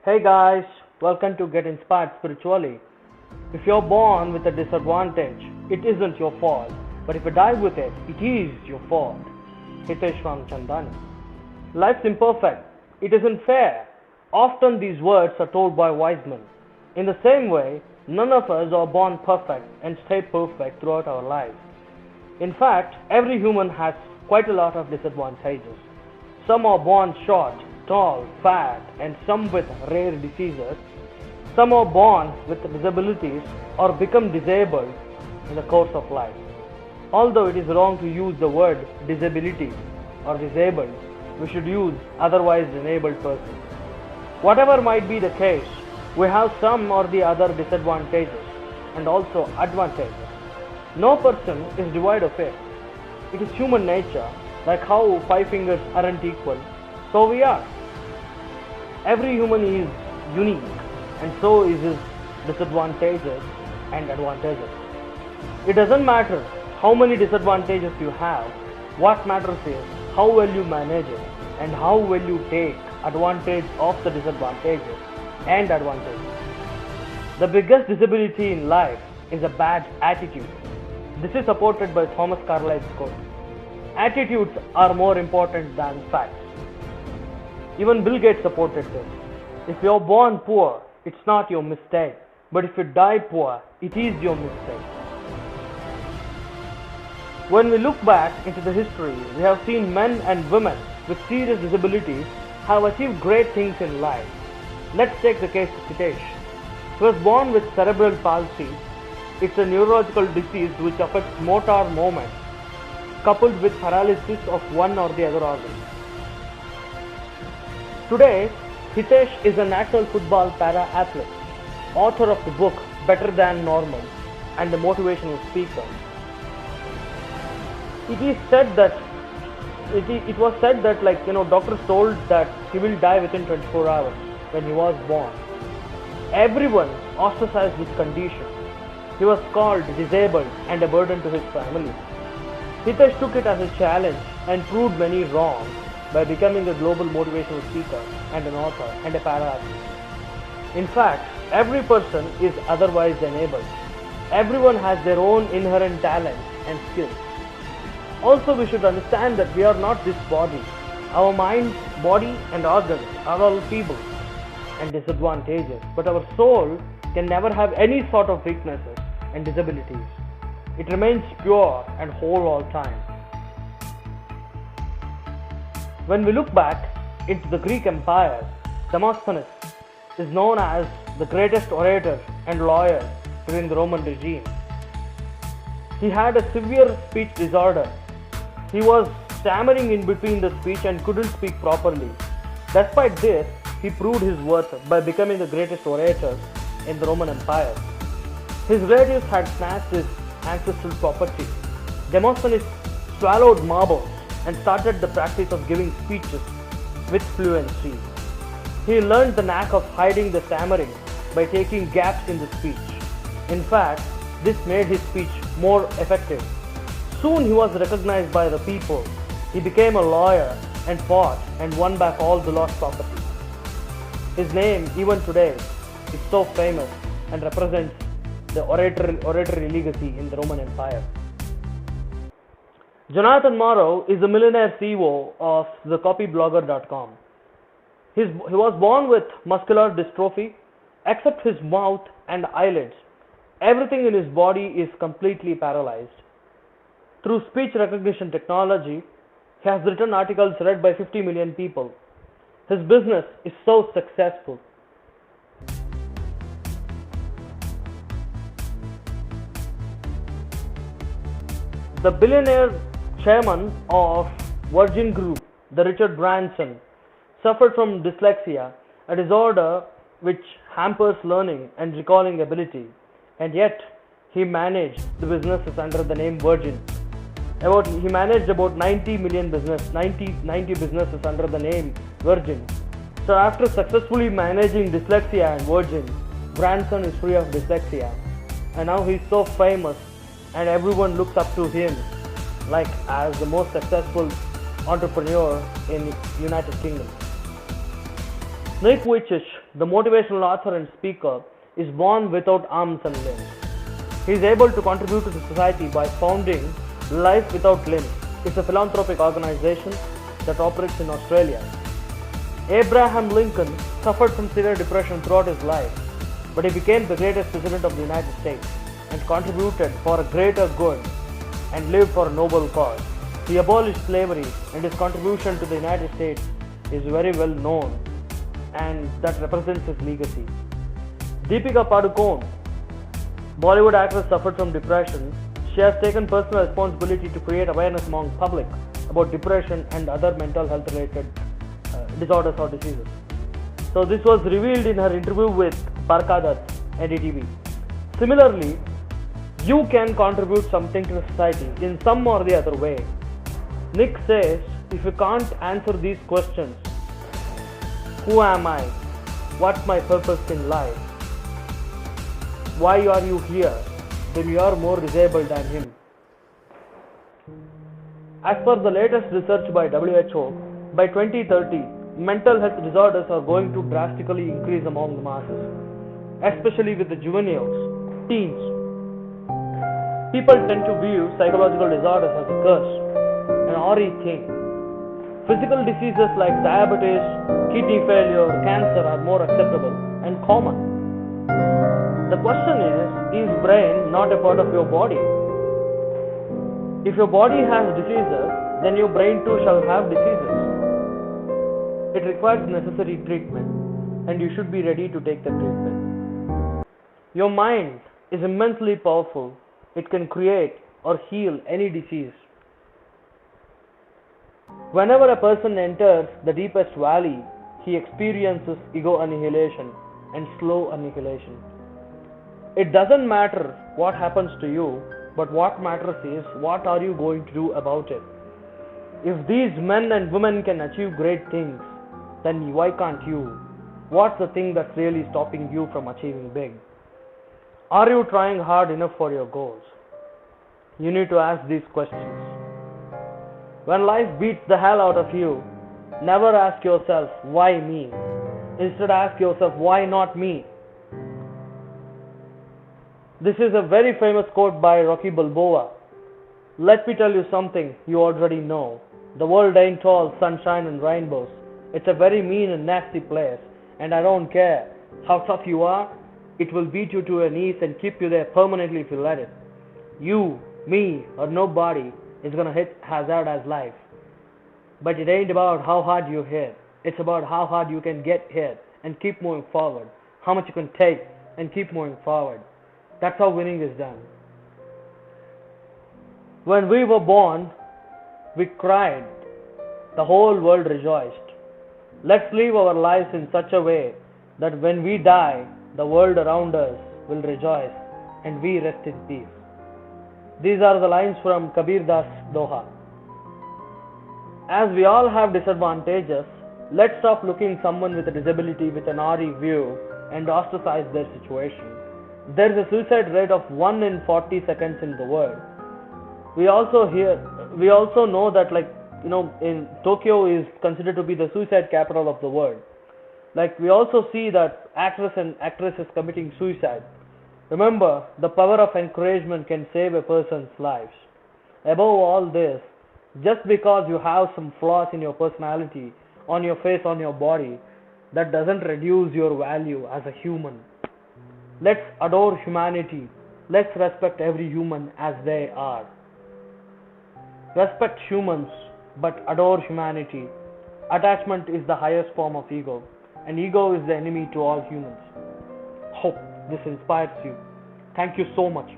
Hey guys, welcome to Get Inspired Spiritually. If you're born with a disadvantage, it isn't your fault. But if you die with it, it is your fault. Hitesh Ramchandani. Life's imperfect. It isn't fair. Often these words are told by wise men. In the same way, none of us are born perfect and stay perfect throughout our lives. In fact, every human has quite a lot of disadvantages. Some are born short, tall, fat, and some with rare diseases. Some are born with disabilities or become disabled in the course of life. Although it is wrong to use the word disability or disabled, we should use otherwise enabled person. Whatever might be the case, we have some or the other disadvantages and also advantages. No person is devoid of it. It is human nature, like how 5 fingers aren't equal, so we are. Every human is unique, and so is his disadvantages and advantages. It doesn't matter how many disadvantages you have. What matters is how well you manage it and how well you take advantage of the disadvantages and advantages. The biggest disability in life is a bad attitude. This is supported by Thomas Carlyle's quote. Attitudes are more important than facts. Even Bill Gates supported this. If you're born poor, it's not your mistake. But if you die poor, it is your mistake. When we look back into the history, we have seen men and women with serious disabilities have achieved great things in life. Let's take the case of Hitesh. He was born with cerebral palsy. It's a neurological disease which affects motor movement, coupled with paralysis of one or the other organ. Today, Hitesh is a national football para-athlete, author of the book Better Than Normal, and a motivational speaker. It was said that doctors told that he will die within 24 hours when he was born. Everyone ostracized his condition. He was called disabled and a burden to his family. Hitesh took it as a challenge and proved many wrong by becoming a global motivational speaker and an author and a para-athlete. In fact, every person is otherwise enabled. Everyone has their own inherent talents and skills. Also, we should understand that we are not this body. Our mind, body and organs are all feeble and disadvantages, but our soul can never have any sort of weaknesses and disabilities. It remains pure and whole all time. When we look back into the Greek Empire, Demosthenes is known as the greatest orator and lawyer during the Roman regime. He had a severe speech disorder. He was stammering in between the speech and couldn't speak properly. Despite this, he proved his worth by becoming the greatest orator in the Roman Empire. His relatives had snatched his ancestral property. Demosthenes swallowed marbles and started the practice of giving speeches with fluency. He learned the knack of hiding the stammering by taking gaps in the speech. In fact, this made his speech more effective. Soon he was recognized by the people. He became a lawyer and fought and won back all the lost property. His name, even today, is so famous and represents the oratory legacy in the Roman Empire. Jonathan Morrow is the millionaire CEO of thecopyblogger.com. He was born with muscular dystrophy. Except his mouth and eyelids, everything in his body is completely paralyzed. Through speech recognition technology, he has written articles read by 50 million people. His business is so successful. The billionaire chairman of Virgin Group, the Richard Branson, suffered from dyslexia, a disorder which hampers learning and recalling ability, and yet he managed the businesses under the name Virgin. He managed about 90 businesses under the name Virgin. So after successfully managing dyslexia and Virgin, Branson is free of dyslexia, and now he's so famous and everyone looks up to him like as the most successful entrepreneur in United Kingdom. Nick Vujicic the motivational author and speaker, is born without arms and limbs. He is able to contribute to the society by founding Life Without Limbs. It's a philanthropic organization that operates in Australia. Abraham Lincoln suffered from severe depression throughout his life, but he became the greatest president of the United States and contributed for a greater good and lived for a noble cause. He abolished slavery, and his contribution to the United States is very well known, and that represents his legacy. Deepika Padukone, Bollywood actress, suffered from depression. She has taken personal responsibility to create awareness among public about depression and other mental health related disorders or diseases. So this was revealed in her interview with Parkadat NDTV. Similarly, you can contribute something to society in some or the other way. Nick says, if you can't answer these questions, who am I? What's my purpose in life? Why are you here? Then you are more disabled than him. As per the latest research by WHO, by 2030, mental health disorders are going to drastically increase among the masses, especially with the juveniles, teens. People tend to view psychological disorders as a curse, an awry thing. Physical diseases like diabetes, kidney failure, cancer are more acceptable and common. The question is brain not a part of your body? If your body has diseases, then your brain too shall have diseases. It requires necessary treatment, and you should be ready to take the treatment. Your mind is immensely powerful. It can create or heal any disease. Whenever a person enters the deepest valley, he experiences ego annihilation and slow annihilation. It doesn't matter what happens to you, but what matters is what are you going to do about it. If these men and women can achieve great things, then why can't you? What's the thing that's really stopping you from achieving big? Are you trying hard enough for your goals? You need to ask these questions. When life beats the hell out of you, never ask yourself, why me? Instead ask yourself, why not me? This is a very famous quote by Rocky Balboa. Let me tell you something you already know. The world ain't all sunshine and rainbows. It's a very mean and nasty place, and I don't care how tough you are, it will beat you to your knees and keep you there permanently if you let it. You, me, or nobody is gonna hit as hard as life. But it ain't about how hard you hit. It's about how hard you can get hit and keep moving forward. How much you can take and keep moving forward. That's how winning is done. When we were born, we cried. The whole world rejoiced. Let's live our lives in such a way that when we die, the world around us will rejoice and we rest in peace. These are the lines from Kabir Das Doha. As we all have disadvantages, let's stop looking someone with a disability with an RE view and ostracize their situation. There is a suicide rate of 1 in 40 seconds in the world. We also know that in Tokyo is considered to be the suicide capital of the world. We also see that actors and actresses committing suicide. Remember, the power of encouragement can save a person's lives. Above all this, just because you have some flaws in your personality, on your face, on your body, that doesn't reduce your value as a human. Let's adore humanity. Let's respect every human as they are. Respect humans, but adore humanity. Attachment is the highest form of ego, and ego is the enemy to all humans. Hope this inspires you. Thank you so much.